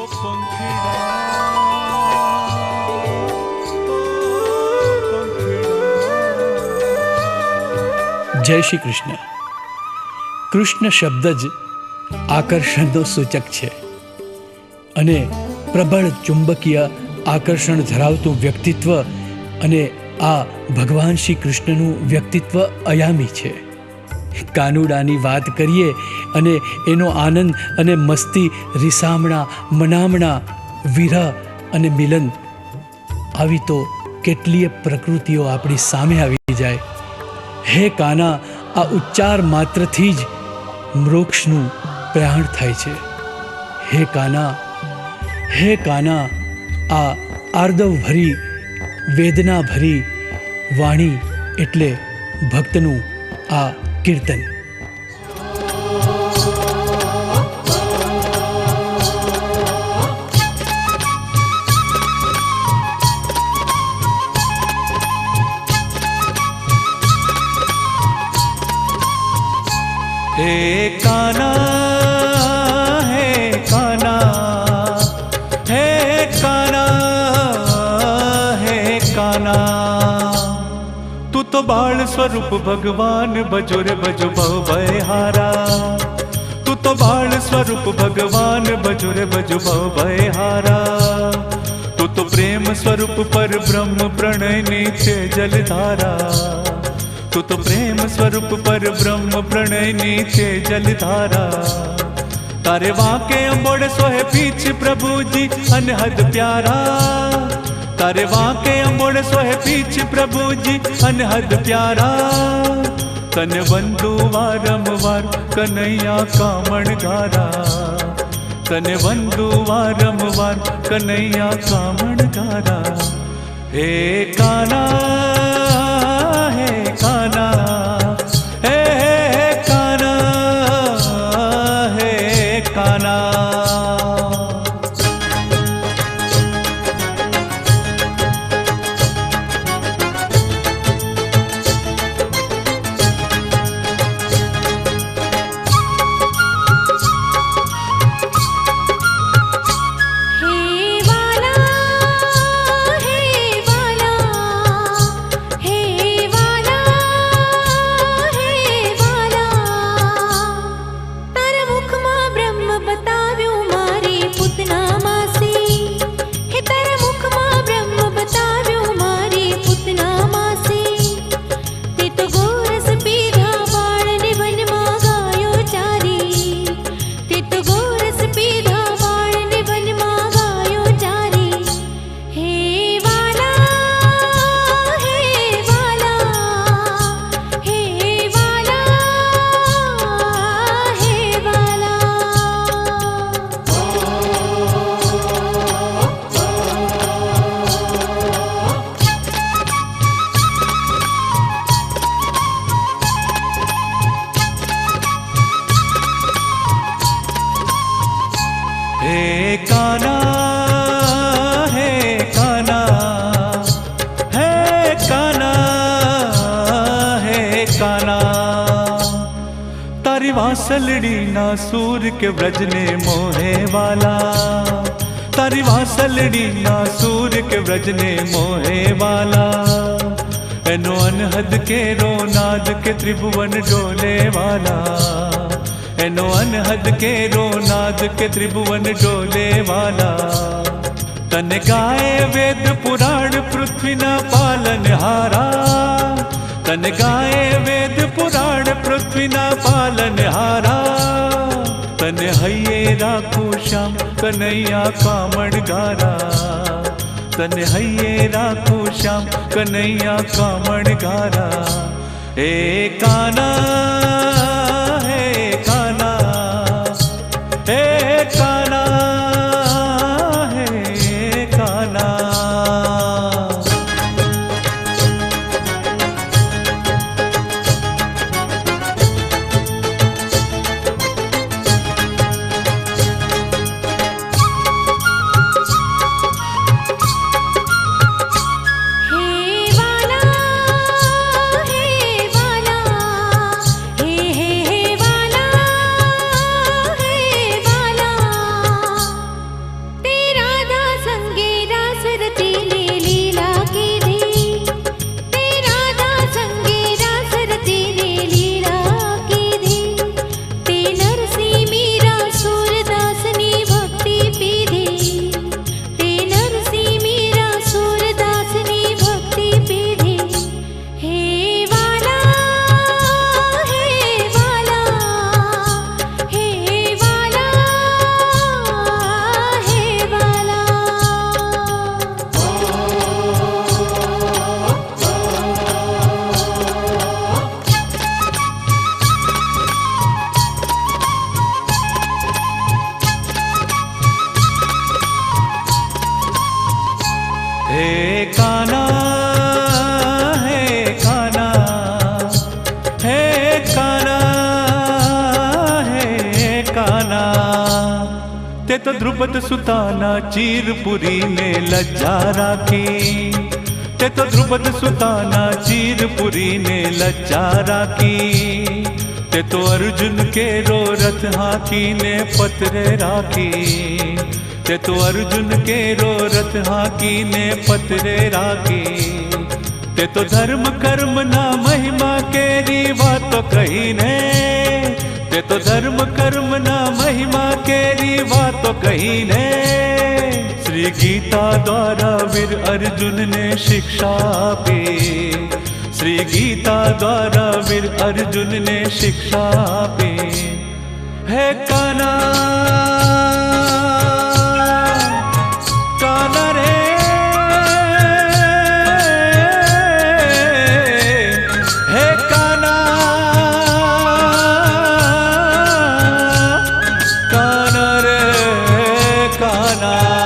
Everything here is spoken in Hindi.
જય શ્રી કૃષ્ણ. કૃષ્ણ શબ્દ જ આકર્ષણનો સૂચક છે અને પ્રબળ ચુંબકીય આકર્ષણ ધરાવતું વ્યક્તિત્વ અને આ ભગવાન શ્રી કૃષ્ણનું વ્યક્તિત્વ અયામી છે. કાનુડાની વાત કરીએ અને એનો આનંદ અને મસ્તી, રીસામણા, મનામણા, વિરહ અને મિલન, આવી તો કેટલીય પ્રકૃતિઓ આપણી સામે આવી જાય. હે કાના, આ ઉચ્ચાર માત્રથી જ મોક્ષનું પ્રયાણ થાય છે. હે કાના, હે કાના, આ આર્દવ ભરી, વેદના ભરી વાણી એટલે ભક્તનું આ કીર્તન. हे काना, हे काना, हे काना, हे काना, तू तो बाल स्वरूप भगवान बजो रे बजो भव भयहारा. तू तो बाल स्वरूप भगवान बजो रे बजो भव भयहारा. तू तो प्रेम स्वरूप पर ब्रह्म प्रणय नीचे जलधारा. तू तो प्रेम स्वरूप पर ब्रह्म प्रणय नीचे जलधारा. तारे वाके अंबोड़ सोहे पीछ प्रभु जी अनहद प्यारा. तारे वाके अंबोड़ सोहे पीछ प्रभु जी अनहद प्यारा. तन वंदु वारंवार कन्हैया कामण गारा. तन वंदु वारंवार कन्हैया कामण गारा. हे काना, हे काना, हे काना, हे काना. हे काना, हे काना, हे काना, हे काना. तारी वासलड़ी ना सूर के व्रज ने मोहे वाला. तारी वासलड़ी ना सूर के व्रज ने मोहे वाला. एनो अनहद के रोनाद के त्रिभुवन डोले वाला. एनो अनहद के रोनाद के त्रिभुवन डोले वाला. तन गाए वेद पुराण पृथ्वी ना पालन हारा. तन गाए वेद पुराण पृथ्वी ना पालन हारा. तन हये राखो श्याम कन्हैया कामण गारा. तन हये राखो श्याम कन्हैया कामण गारा. हे काना, हे काना, हे काना, हे काना. हे वाला, हे वाला, हे वाला, हे काना, हे काना, हे काना, हे काना। ते तो द्रुपद सुताना चीरपुरी ने लज्जा राखी, ते तो द्रुपद सुताना चीरपुरी ने लज्जा राखी। ते तो अर्जुन के रो रथ हाथी ने पतरे राखी, ते तो अर्जुन के रो रथ हाथी ने पतरे राखी। ते तो धर्म कर्म ना महिमा केरी बात कही ने, ते तो धर्म कर्म ना महिमा केरी बात कही ने। श्री गीता द्वारा वीर अर्जुन ने शिक्षा आपी, श्री गीता द्वारा वीर अर्जुन ने शिक्षा आपी। हे काना, काना रे, हे काना, काना रे काना।